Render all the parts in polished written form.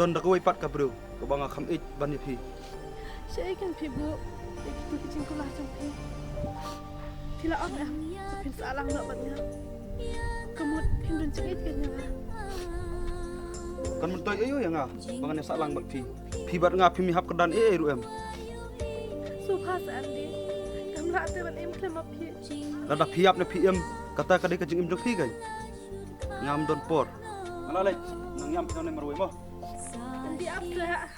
don dak wai pat ka bro ko banga kham ich ban ni phi Saya kan pibu itu kecing kulah sampai Tila apa ya pin salang nak batnya Kemud pin dun cengit kan ya kan mun toy ayo ya nga bangan sa lang bak phi bat nga phi mi hap kedan ru em Subha sandi kamla te ban em klem ap phi la dak phi ap ne phi em kata ka de ka jing im jok phi gai ngam don por ala lek nang yam phi ne marwe mo Di ap lah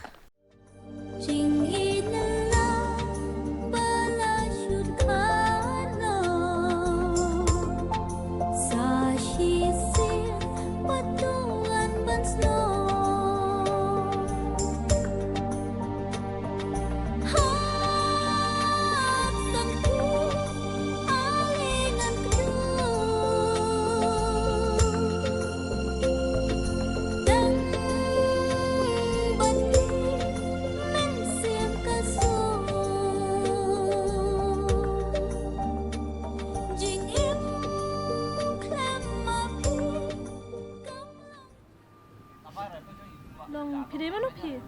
Long pide mana pi?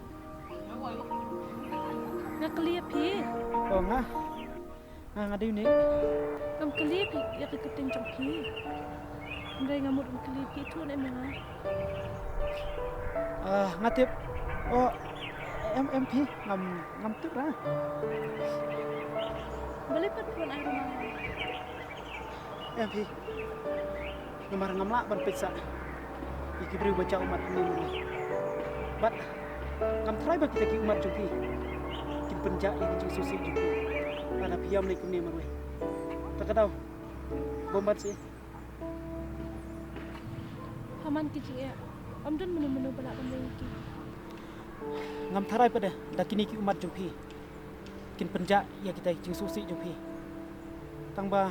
Nak kelia pi? Oh nga. Ngadi ni. Kam kelia pi ya ke keting jong pi. Ndai ngamut kelia pi tu ne menga. Ngatip. Oh em pi ngam tip ra. Boleh pat pun air rumah. Em pi. Ngamar ngamla ban pizza. Iki beri baca umat ni. Bat ngam try ba kita ki umat joki. Kin penjak yang jing susi joki. Ada piam ni kumni marwe. Tak tahu. Bombat sih. Haman kicing ya. Om dan menu-menu balak benda iki. Ngam tharai pada dakini ki umat joki. Kin penjak ya kita jing susi joki. Tang ba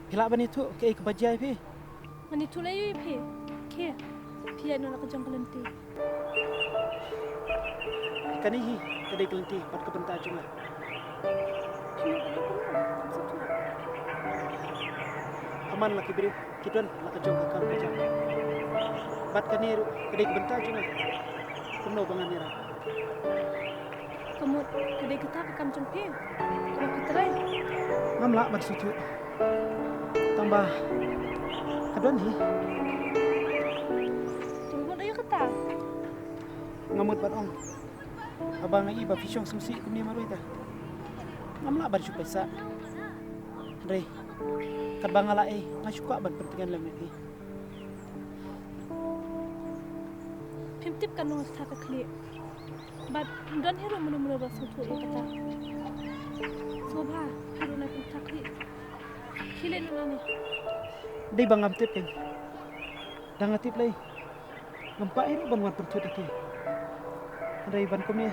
pilak bani tu ke kebajai pi. Mani tu lai pi. Ke. Pia no nak jong kelenti. Kanihi kadai kelenti pat ke pentas cuma. Aman laki beri kituan laki jong kakam kerja. Bat kani kadai ke pentas cuma. Kuno bangan nira. Kamu kedai kita kam jompe. Kamu ketrai. Ngamla bat situ. Tambah kaduan hi. Tunggu ayo kata. Ngamut bat ong. Abang lagi ba fisyong susi kumni maroi ta. Ngamla bar syuk pesa. Andre. Karbang ala ngasuka ban pentingan lam ni. Pimtip kan nong sta ka kli. Bat don hero menu-menu ba sutu e kata. Sobha hero na pimta kli. Kile na ni. Dei bang ngam tip kan. Dang tip lai. Ngampa ini ban wan pertut iki. Andre ban kumni.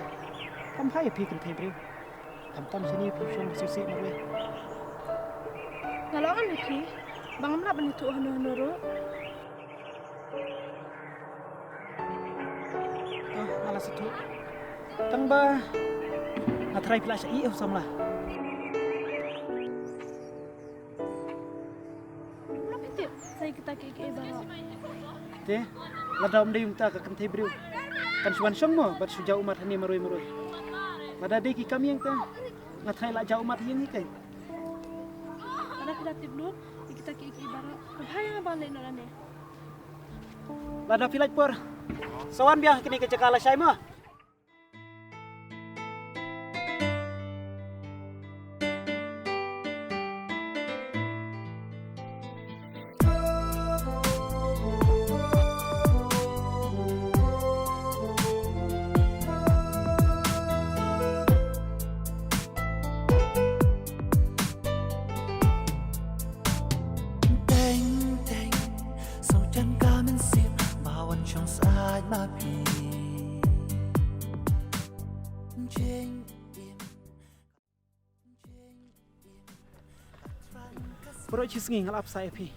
Kam hai pi kan thai bri. Kam tam sini pi syong susi maroi. Kalau kan pi bang amla ban itu hanu-hanu ro. Ala situ. Tang ba ngatrai pila sai samla. Pimtip saya kita ke ba. Te ladam dei umta ka kan thai bri. Kan suan syong mo bat suja umat hani maroi. Pada dei ki kami yang ta ngatrai la ja umat yang ni kai. Ada kita tip dulu kita ke ibarat. Bahaya abang lain orang ni. Lada filaj por. Sawan biah kini kecekala syai mo. Bro cisngi ngalap saya pi.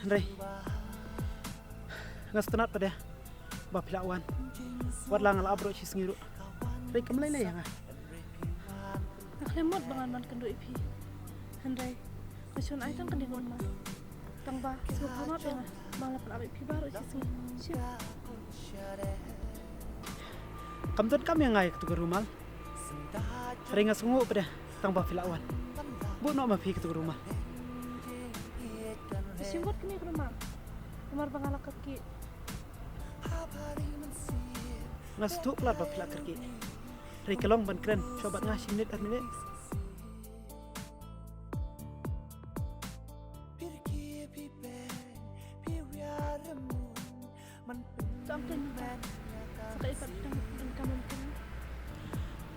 Andre. Ngastenat pada bapilawan. Wadlang ngalap bro cisngi ru. Andre kemlele ya ngah. Nak lemot bangan kendo ipi. Andre. Kasion ai tang kendingon ma. Tang ba subhanallah ya ngah. Bang lapan ipi baru cisngi. Siap. Kam tuan kam yang ngai ketu rumah. Ringa sungu pada tang bafilawan. Bu no ma pi ketu rumah. Siwat kini ke rumah. Umar bangalak kaki. Ngas tu pelat bafilak kerki. Ri kelong ban keren coba ngasih minit at minit. Sampai sekai ikat dan kamu kan.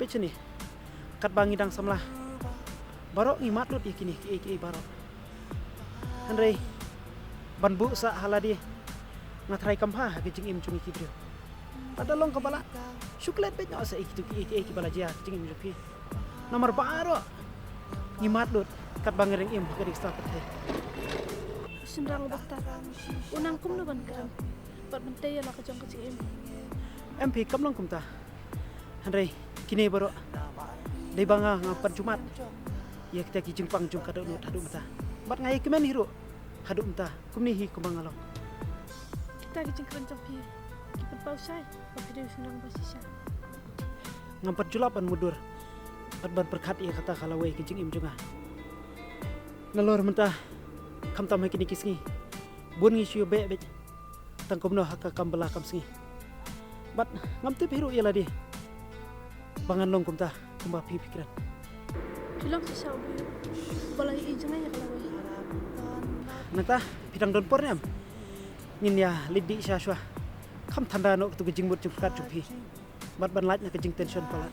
Pece ni. Kat bangi dang samlah. Barok ngimat lut ikini ki barok. Andre ban bu sa haladi ngatrai kamha ke jing im cungi kibrio. Pada long kepala syuklet bet no sa iki bala jia jing im jopi. Nomor baro ngimat lut kat bangering im ke dik sta pete. Sendrang bakta. Unang kum no ban keren. Bat mentai lah kejong kecil. MP kam long kumta. Andre kini baro. Dei banga ngapan Jumat. Ya kita ki jingpang jung kaduk nut haduk mata. Bat ngai kemen hiro. Haduk mata kumni hi kumangalong. Kita kejong keren jampi. Kipet bau sai. Bagi sendrang basisa. Ngampat julapan mudur. Bat ban perkat ia kata kalawai ke jing im junga. Ngalor mentah. Kam tam kini kisngi. Bun ngi siu be. Tangkom no haka kam bela kam singi. Bat ngam tip hiro ia ladi. Bangan long kumta kumba pi pikiran. Kilang sisa ubi. Balai ijeng aja kalau wei. Nata pidang don pornyam. Ngin ya lidi syaswa. Kam tanda no tu kejing mut jumkat jumpi. Bat ban lait na kejing tension pala.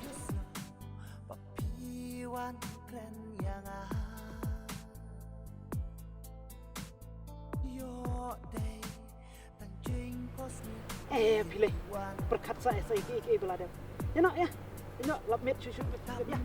Pilih perkat saya iki beladam. Ya nak ya. Ya nak lap met susu ya.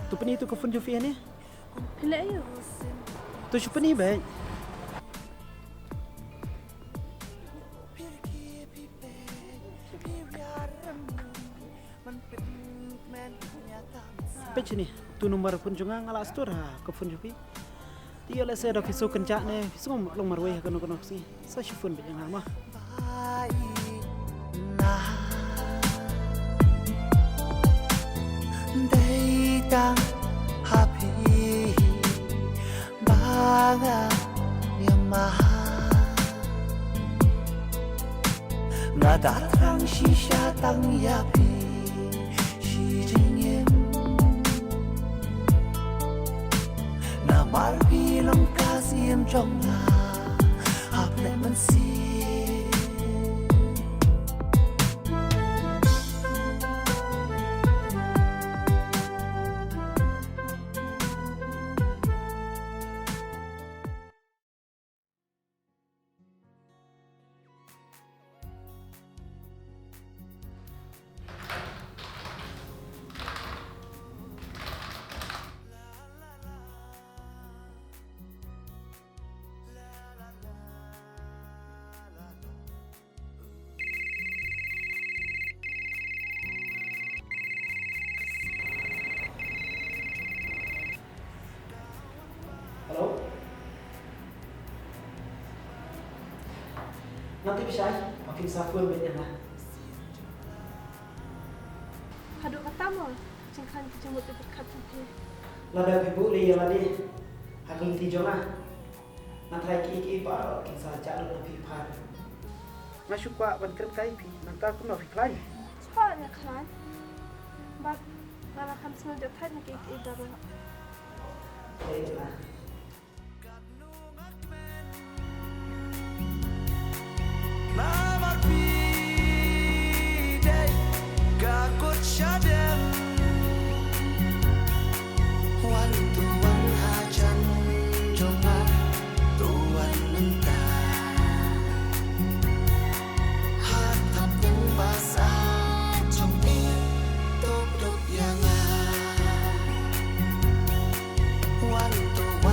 Tu peni tu kufun jufi ni. Bila ayo. Tu peni baik. Peci ni tu nomor pun juga ngalas tu dah kufun jufi. Dia lah saya dah fisu kencak ni fisu long marway kono si. Saya shufun be jangan mah. Daytang happy baga yamaha nadatrang shisha tang yapi shijingem na marpi long kasim jongla haple mansi Halo. Nanti bisa makin sakur banyak lah. Haduk katamu. Cengkan jemput itu kat sampai. Lada ibu li yang ladi. Hakim tijona. Nanti iki pak kisah jalur nabi par. Masuk pak ban kerap kai pi. Nanti aku nabi klay. Soalnya kan. Bat balakan semua jatuh nak iki darah. Baiklah. One to one.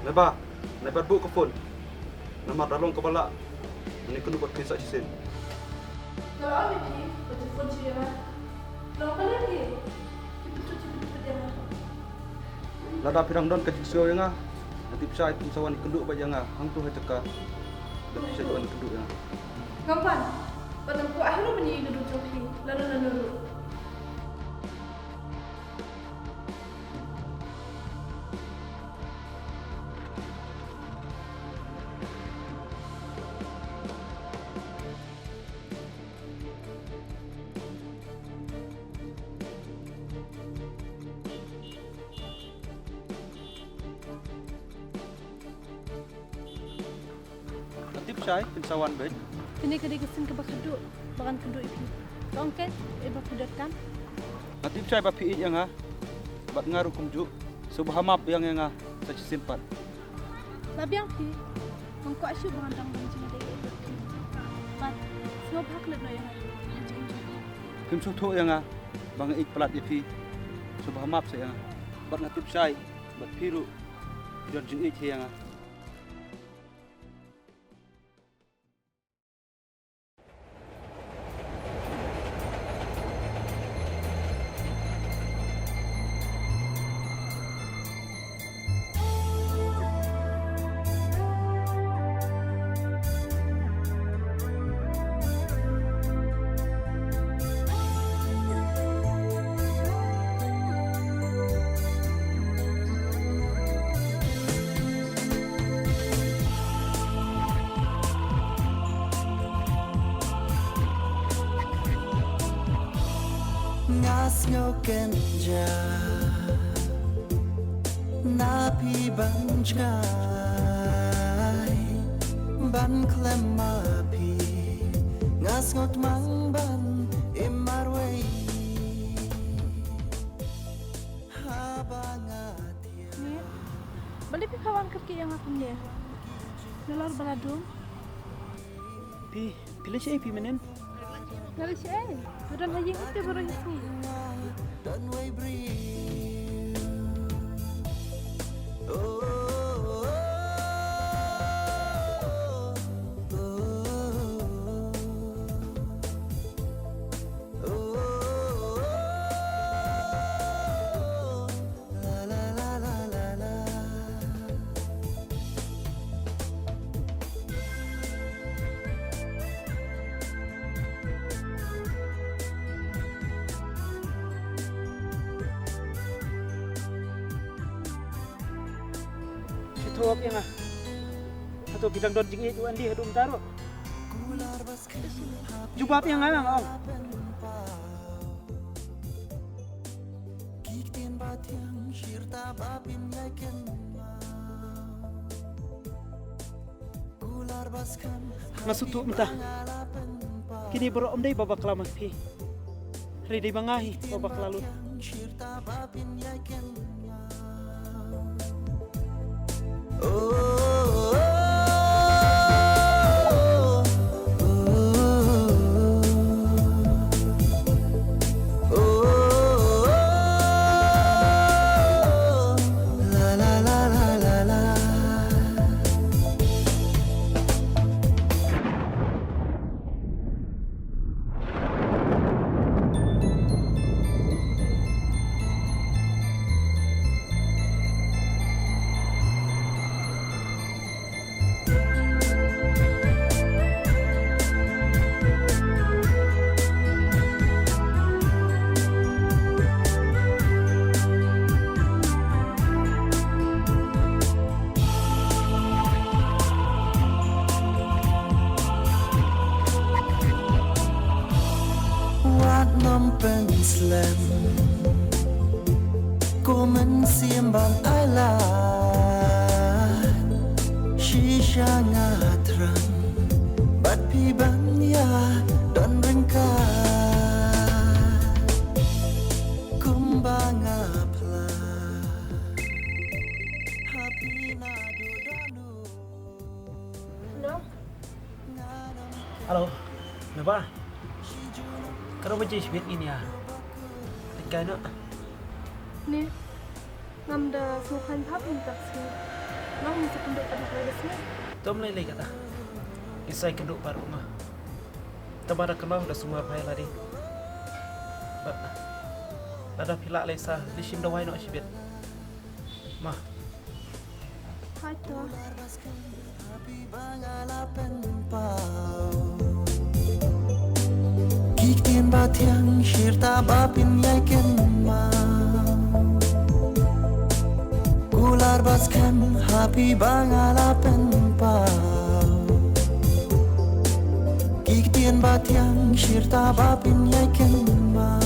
Neba, nebat bu ke phone. Nama dalong kepala. Ini kena buat kisah cisin. Kalau apa ni? Telefon siapa? Kalau kalian lagi, cepet dia. Lada pirang don kecik sio yang ah. Nanti bisa itu sawan keduk baca yang ah. Hang tu hecaka. Dan bisa doan keduk yang. Gampang. Pada aku akhirnya menjadi duduk coki. Lalu. Nanti bisa pensawan baik. Kini kedai kesin ke bakaduk. Bakan keduk itu. Tongket, ibat kedekkan. Nanti bisa bapi yang ah. Bat ngaruh kumju. Subah map yang ah. Saci simpan. Tapi yang ti, mangko asyik bandang banjir dari itu. But semua hak lebih yang ada. Kim sutu yang ah. Bang ik pelat ipi. Subah map saya ah. Bat nanti bisa. Bat piru. Jorjin ik yang ah. ngas ngau kenja napi banjai ban klem mapi ngas ngot mang ban imarwei habangatia Balik pi kawan kaki yang aku ni. Nelor baladung. Pilih siya menen. Ngali si eh. Udah lagi hati baru itu. don't we breathe oh Tuwag yang atau bidang don jingi juan di hedum taro. Jubab yang ang. Masuk tu mentah. Kini bro day babak lama pi. Ridi bangahi babak lalu. Pen slam cô mình xiêm bằng ai là shisha nga tram bat pi ban ya don ringka kumbanga pla happy na do danu Halo, kenapa? Karo ba jis bit ini ya? Kaya no. Ni, ngamda sukan pap untuk si. Mau mesti penduk pada kelasnya. Tom lele kata. Isai keduk baru mah. Tabara kenal dah semua pai lari. Ada pila lesa lishim dawai no sibet. Mah. Hai toh. Kik tien ba thiang shir ta ba pin yai ken ma Kular bas kem happy bangala pen pa Kik tien ba thiang shir ta ba pin yai ken ma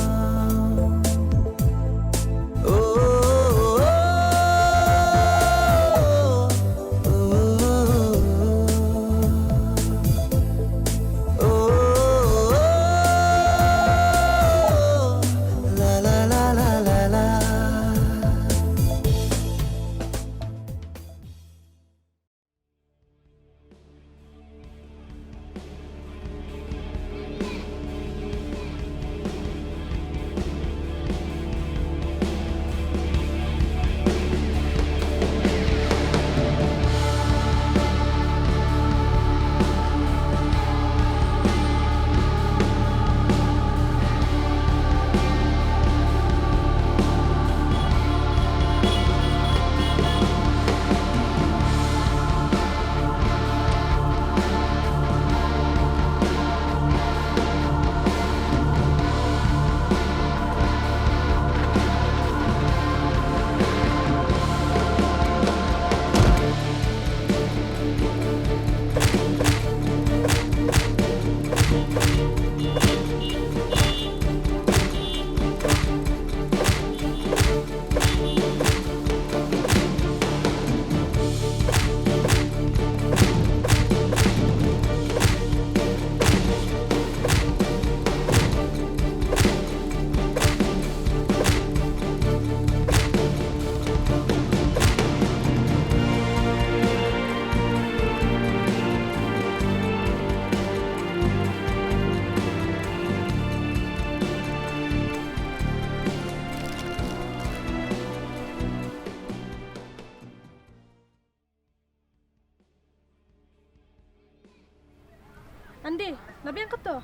Ande, nabi yang kata,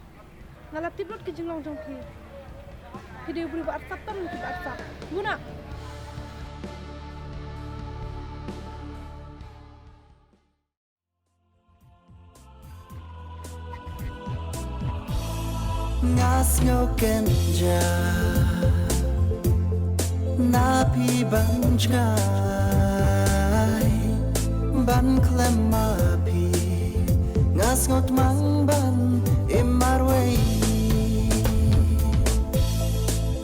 ngalati blot ke jenglong jongki. Video beri buat WhatsApp tam ke WhatsApp. Guna. Ngas ngoken ja Napi banjai Ban klemapi Ngas ngot mang ban Imarway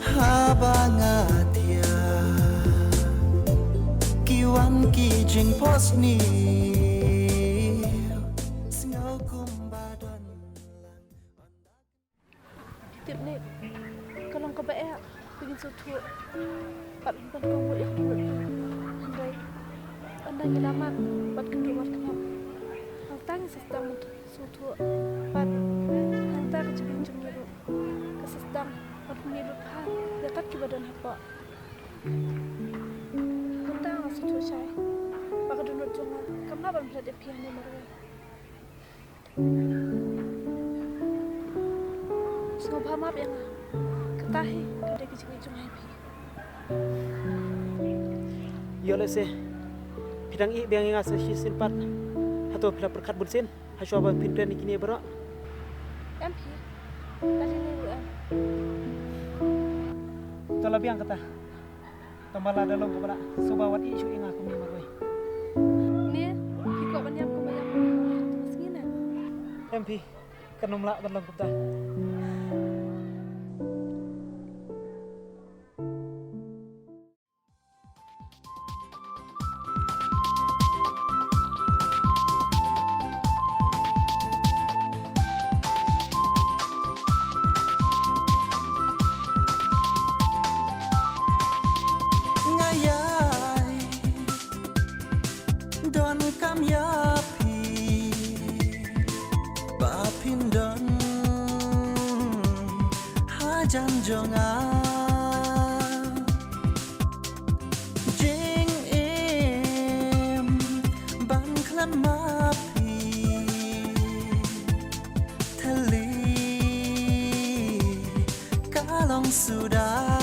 Habangatia Kiwan ki jing posni Tip ni, kalau kau baik, bikin suatu, pat bukan kau buat yang buat. Andai ngelamat, pat kedua buat kenap. Tang sistem untuk suatu, pat hantar ke jepin jemiru, ke sistem pat miru pan, dekat ke badan apa. Tentang suatu saya, pakai donor jongan, kamu nak berada pian ni mereka. Semua maaf yang ketahi kada kecil-kecil happy. Yo lese. Pidang I biang ingat sesi simpat. Atau pila perkat bunsin. Hasyo abang pindan ikini berak. MP, tadi ni bukan. Tala biang kata. Tambala dalam kepada subawat isu ingat kami marway. Ni, ikut banyak kebanyak segini. MP kanumla dalam kita. Don kam yapi Bapin don Hajan jonga Jing im Indah